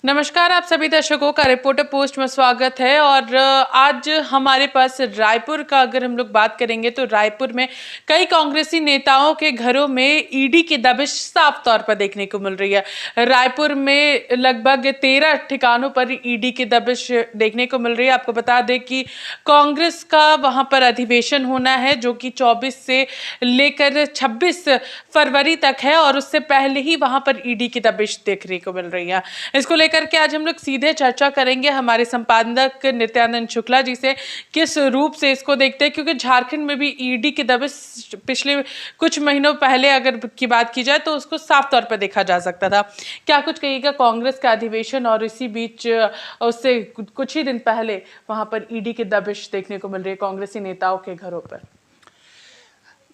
नमस्कार, आप सभी दर्शकों का रिपोर्टर पोस्ट में स्वागत है। और आज हमारे पास रायपुर का अगर हम लोग बात करेंगे तो रायपुर में कई कांग्रेसी नेताओं के घरों में ईडी की दबिश साफ तौर पर देखने को मिल रही है। रायपुर में लगभग 13 ठिकानों पर ईडी की दबिश देखने को मिल रही है। आपको बता दें कि कांग्रेस का वहां पर अधिवेशन होना है जो कि 24 से लेकर 26 फरवरी तक है और उससे पहले ही वहां पर ईडी की दबिश देखने को मिल रही है। इसको लेकर के आज हम लोग सीधे चर्चा करेंगे हमारे संपादक नित्यानंद शुक्ला जी से, किस रूप से इसको देखते हैं, क्योंकि झारखंड में भी ईडी की दबिश पिछले कुछ महीनों पहले अगर की बात की जाए तो उसको साफ तौर पर देखा जा सकता था। क्या कुछ कहिएगा कांग्रेस का अधिवेशन और इसी बीच उससे कुछ ही दिन पहले वहां पर ईडी की दबिश देखने को मिल रही है कांग्रेसी नेताओं के घरों पर।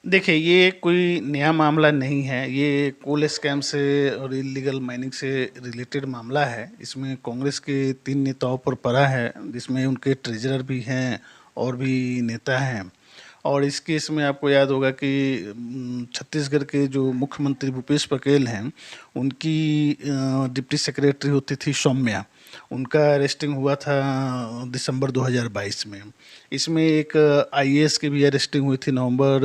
देखिए, ये कोई नया मामला नहीं है। ये कोल स्कैम से और इलीगल माइनिंग से रिलेटेड मामला है। इसमें कांग्रेस के 3 नेताओं पर पड़ा है, जिसमें उनके ट्रेजरर भी हैं और भी नेता हैं। और इस केस में आपको याद होगा कि छत्तीसगढ़ के जो मुख्यमंत्री भूपेश बघेल हैं, उनकी डिप्टी सेक्रेटरी होती थी सौम्या, उनका अरेस्टिंग हुआ था दिसंबर 2022 में। इसमें एक आईएएस की भी अरेस्टिंग हुई थी नवंबर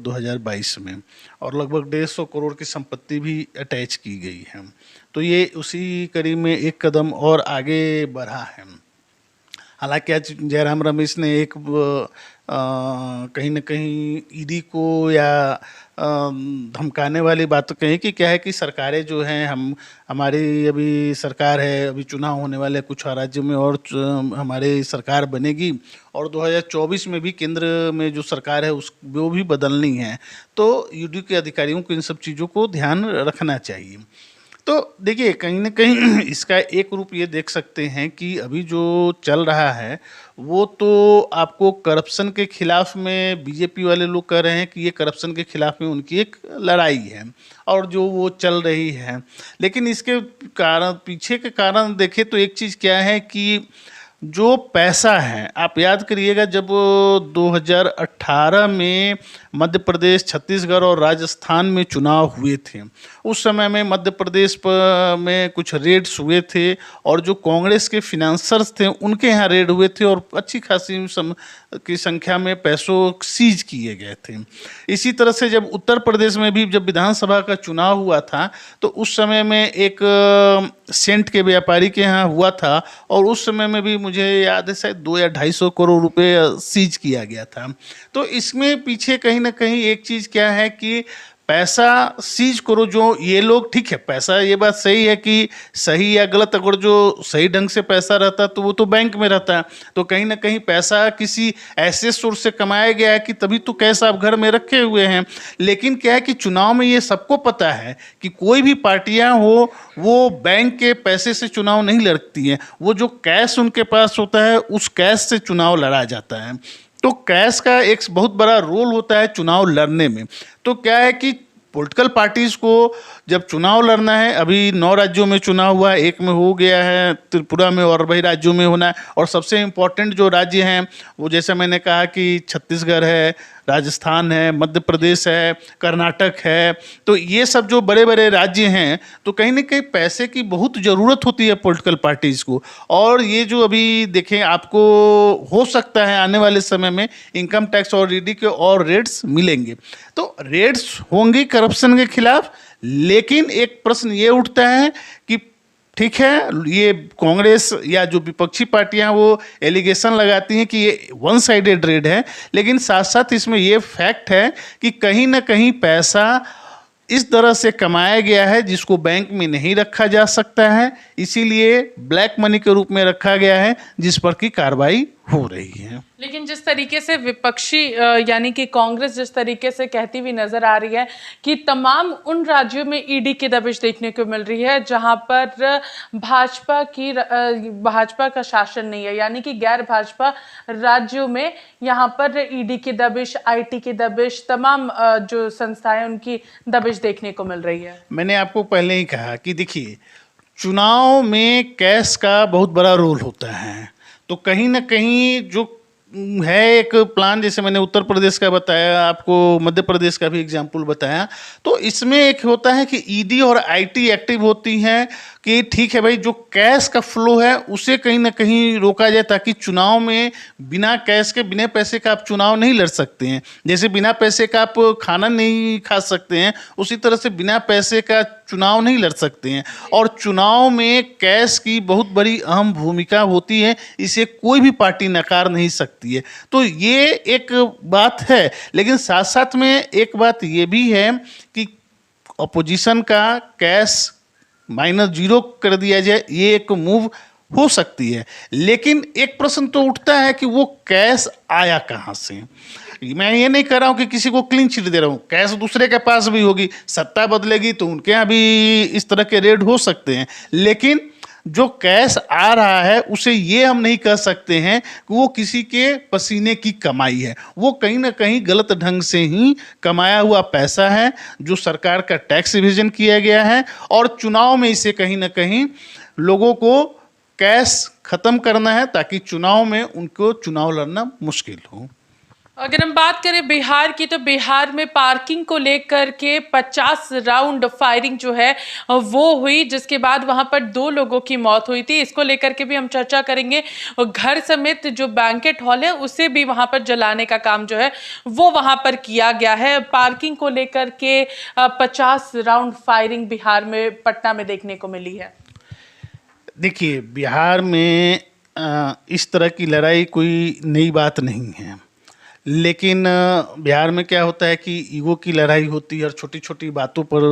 2022 में, और लगभग 150 करोड़ की संपत्ति भी अटैच की गई है। तो ये उसी कड़ी में एक कदम और आगे बढ़ा है। हालांकि आज जयराम रमेश ने एक कहीं ना कहीं ईडी को या धमकाने वाली बात कही कि क्या है कि सरकारें जो हैं, हमारी अभी सरकार है, अभी चुनाव होने वाले कुछ राज्यों में और हमारे सरकार बनेगी और 2024 में भी केंद्र में जो सरकार है वो भी बदलनी है। तो ईडी के अधिकारियों को इन सब चीज़ों को ध्यान रखना चाहिए। तो देखिए, कहीं ना कहीं इसका एक रूप ये देख सकते हैं कि अभी जो चल रहा है वो तो आपको करप्शन के खिलाफ में बीजेपी वाले लोग कह रहे हैं कि ये करप्शन के खिलाफ में उनकी एक लड़ाई है और जो वो चल रही है। लेकिन इसके कारण, पीछे के कारण देखें तो एक चीज़ क्या है कि जो पैसा है, आप याद करिएगा जब 2018 में मध्य प्रदेश, छत्तीसगढ़ और राजस्थान में चुनाव हुए थे, उस समय में मध्य प्रदेश में कुछ रेड्स हुए थे और जो कांग्रेस के फिनेंसर्स थे उनके यहाँ रेड हुए थे और अच्छी खासी की संख्या में पैसों सीज किए गए थे। इसी तरह से जब उत्तर प्रदेश में भी जब विधानसभा का चुनाव हुआ था तो उस समय में एक सेंट के व्यापारी के यहाँ हुआ था और उस समय में भी मुझे याद है शायद 200 या 250 करोड़ रुपए सीज किया गया था। तो इसमें पीछे कहीं ना कहीं एक चीज़ क्या है कि पैसा सीज करो, जो ये लोग, ठीक है, पैसा, ये बात सही है कि सही या गलत, अगर जो सही ढंग से पैसा रहता तो वो तो बैंक में रहता है। तो कहीं ना कहीं पैसा किसी ऐसे सोर्स से कमाया गया है कि तभी तो कैश आप घर में रखे हुए हैं। लेकिन क्या है कि चुनाव में ये सबको पता है कि कोई भी पार्टियां हो वो बैंक के पैसे से चुनाव नहीं लड़ती हैं। वो जो कैश उनके पास होता है उस कैश से चुनाव लड़ा जाता है। तो कैश का एक बहुत बड़ा रोल होता है चुनाव लड़ने में। तो क्या है कि पॉलिटिकल पार्टीज को जब चुनाव लड़ना है, अभी 9 राज्यों में चुनाव हुआ, एक में हो गया है त्रिपुरा में और वही राज्यों में होना है। और सबसे इम्पोर्टेंट जो राज्य हैं वो, जैसे मैंने कहा कि छत्तीसगढ़ है, राजस्थान है, मध्य प्रदेश है, कर्नाटक है। तो ये सब जो बड़े बड़े राज्य हैं, तो कहीं ना कहीं पैसे की बहुत ज़रूरत होती है पॉलिटिकल पार्टीज़ को। और ये जो अभी देखें, आपको हो सकता है आने वाले समय में इनकम टैक्स और ईडी के और रेड्स मिलेंगे। तो रेड्स होंगी करप्शन के खिलाफ। लेकिन एक प्रश्न ये उठता है कि ठीक है, ये कांग्रेस या जो विपक्षी पार्टियां वो एलिगेशन लगाती हैं कि ये वन साइडेड रेड है, लेकिन साथ साथ इसमें ये फैक्ट है कि कहीं ना कहीं पैसा इस तरह से कमाया गया है जिसको बैंक में नहीं रखा जा सकता है, इसीलिए ब्लैक मनी के रूप में रखा गया है, जिस पर की कार्रवाई हो रही है। लेकिन जिस तरीके से विपक्षी यानी कि कांग्रेस जिस तरीके से कहती हुई नजर आ रही है कि तमाम उन राज्यों में ईडी की दबिश देखने को मिल रही है जहां पर भाजपा का शासन नहीं है, यानी कि गैर भाजपा राज्यों में यहां पर ईडी की दबिश, आईटी की दबिश, तमाम जो संस्थाएं उनकी दबिश देखने को मिल रही है। मैंने आपको पहले ही कहा कि देखिए, चुनाव में कैश का बहुत बड़ा रोल होता है। तो कहीं ना कहीं जो है एक प्लान, जैसे मैंने उत्तर प्रदेश का बताया, आपको मध्य प्रदेश का भी एग्जाम्पल बताया। तो इसमें एक होता है कि ईडी और आईटी एक्टिव होती हैं कि ठीक है भाई, जो कैश का फ्लो है उसे कहीं ना कहीं रोका जाए, ताकि चुनाव में बिना कैश के, बिना पैसे का आप चुनाव नहीं लड़ सकते हैं। जैसे बिना पैसे का आप खाना नहीं खा सकते हैं, उसी तरह से बिना पैसे का चुनाव नहीं लड़ सकते हैं। और चुनाव में कैश की बहुत बड़ी अहम भूमिका होती है, इसे कोई भी पार्टी नकार नहीं सकती है। तो ये एक बात है, लेकिन साथ साथ में एक बात ये भी है कि अपोजिशन का कैश -0 कर दिया जाए, ये एक मूव हो सकती है। लेकिन एक प्रश्न तो उठता है कि वो कैश आया कहाँ से। मैं ये नहीं कर रहा हूँ कि किसी को क्लीन चिट दे रहा हूँ, कैश दूसरे के पास भी होगी, सत्ता बदलेगी तो उनके यहाँ भी इस तरह के रेड हो सकते हैं। लेकिन जो कैश आ रहा है उसे ये हम नहीं कह सकते हैं कि वो किसी के पसीने की कमाई है। वो कहीं ना कहीं गलत ढंग से ही कमाया हुआ पैसा है, जो सरकार का टैक्स इवेजन किया गया है, और चुनाव में इसे कहीं ना कहीं लोगों को कैश खत्म करना है, ताकि चुनाव में उनको चुनाव लड़ना मुश्किल हो। अगर हम बात करें बिहार की, तो बिहार में पार्किंग को लेकर के 50 राउंड फायरिंग जो है वो हुई, जिसके बाद वहां पर 2 लोगों की मौत हुई थी। इसको लेकर के भी हम चर्चा करेंगे। और घर समेत जो बैंकेट हॉल है उसे भी वहां पर जलाने का काम जो है वो वहां पर किया गया है। पार्किंग को लेकर के 50 राउंड फायरिंग बिहार में, पटना में देखने को मिली है। देखिए, बिहार में इस तरह की लड़ाई कोई नई बात नहीं है, लेकिन बिहार में क्या होता है कि ईगो की लड़ाई होती है और छोटी छोटी बातों पर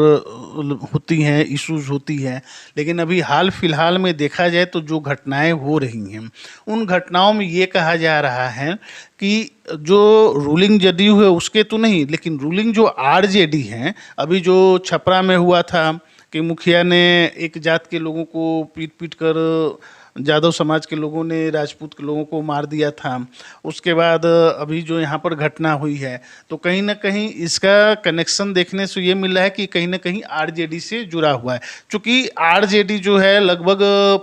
होती हैं, इश्यूज होती हैं। लेकिन अभी हाल फिलहाल में देखा जाए तो जो घटनाएं हो रही हैं, उन घटनाओं में ये कहा जा रहा है कि जो रूलिंग जदयू है उसके तो नहीं, लेकिन रूलिंग जो आरजेडी हैं, अभी जो छपरा में हुआ था कि मुखिया ने एक जात के लोगों को पीट पीट कर, यादव समाज के लोगों ने राजपूत के लोगों को मार दिया था। उसके बाद अभी जो यहाँ पर घटना हुई है, तो कहीं ना कहीं इसका कनेक्शन देखने से ये मिल रहा है कि कहीं ना कहीं आरजेडी से जुड़ा हुआ है। क्योंकि आरजेडी जो है लगभग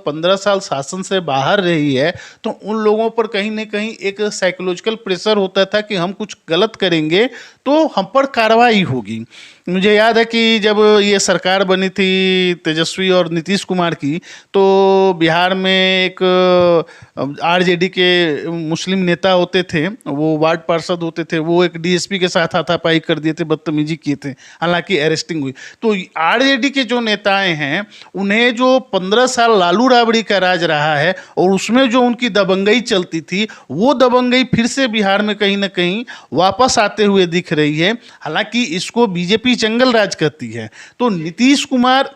15 साल शासन से बाहर रही है, तो उन लोगों पर कहीं ना कहीं एक साइकोलॉजिकल प्रेशर होता था कि हम कुछ गलत करेंगे तो हम पर कार्रवाई होगी। मुझे याद है कि जब ये सरकार बनी थी तेजस्वी और नीतीश कुमार की, तो बिहार में एक आरजेडी के मुस्लिम नेता होते थे, वो वार्ड पार्षद होते थे, वो एक डीएसपी के साथ हाथापाई कर दिए थे, बदतमीजी किए थे, हालांकि अरेस्टिंग हुई। तो आरजेडी के जो नेताएं हैं, उन्हें जो 15 साल लालू राबड़ी का राज रहा है और उसमें जो उनकी दबंगई चलती थी, वो दबंगई फिर से बिहार में कहीं ना कहीं वापस आते हुए दिख रही है। हालांकि इसको बीजेपी जंगल राज करती है। तो नीतीश कुमार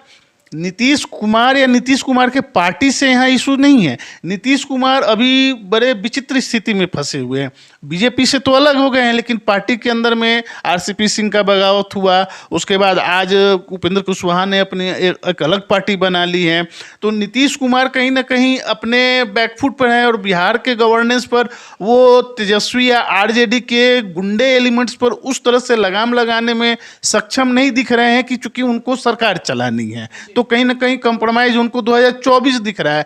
या नीतीश कुमार के पार्टी से यहाँ इशू नहीं है। नीतीश कुमार अभी बड़े विचित्र स्थिति में फंसे हुए हैं। बीजेपी से तो अलग हो गए हैं, लेकिन पार्टी के अंदर में आरसीपी सिंह का बगावत हुआ, उसके बाद आज उपेंद्र कुशवाहा ने अपनी एक अलग पार्टी बना ली है। तो नीतीश कुमार कहीं ना कहीं अपने बैकफुट पर हैं और बिहार के गवर्नेंस पर वो तेजस्वी या आरजेडी के गुंडे एलिमेंट्स पर उस तरह से लगाम लगाने में सक्षम नहीं दिख रहे हैं, कि चूंकि उनको सरकार चलानी है। तो कहीं ना कहीं कंप्रोमाइज उनको 2024 दिख रहा है।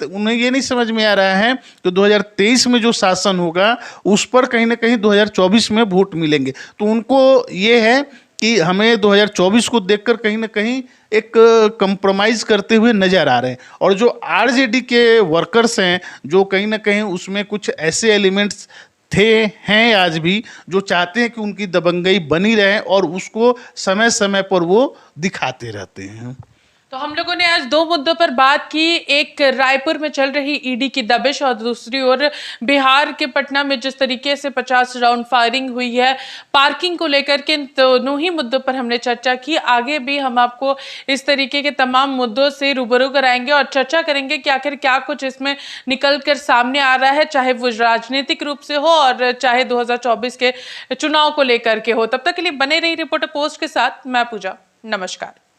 उन्हें ये नहीं समझ में आ रहा है कि 2023 में जो शासन होगा उस पर कहीं ना कहीं 2024 में वोट मिलेंगे। तो उनको ये है कि हमें 2024 को देखकर कहीं ना कहीं एक कंप्रोमाइज़ करते हुए नजर आ रहे हैं। और जो आरजेडी के वर्कर्स हैं, जो कहीं ना कहीं उसमें कुछ ऐसे एलिमेंट्स हैं आज भी, जो चाहते हैं कि उनकी दबंगई बनी रहे और उसको समय समय पर वो दिखाते रहते हैं। तो हम लोगों ने आज 2 मुद्दों पर बात की, एक रायपुर में चल रही ईडी की दबिश और दूसरी ओर बिहार के पटना में जिस तरीके से 50 राउंड फायरिंग हुई है, पार्किंग को लेकर के। दोनों ही मुद्दों पर हमने चर्चा की। आगे भी हम आपको इस तरीके के तमाम मुद्दों से रूबरू कराएंगे और चर्चा करेंगे कि आखिर क्या कुछ इसमें निकल कर सामने आ रहा है, चाहे वो राजनीतिक रूप से हो और चाहे 2024 के चुनाव को लेकर के हो। तब तक के लिए बने रही रिपोर्टर पोस्ट के साथ। मैं पूजा, नमस्कार।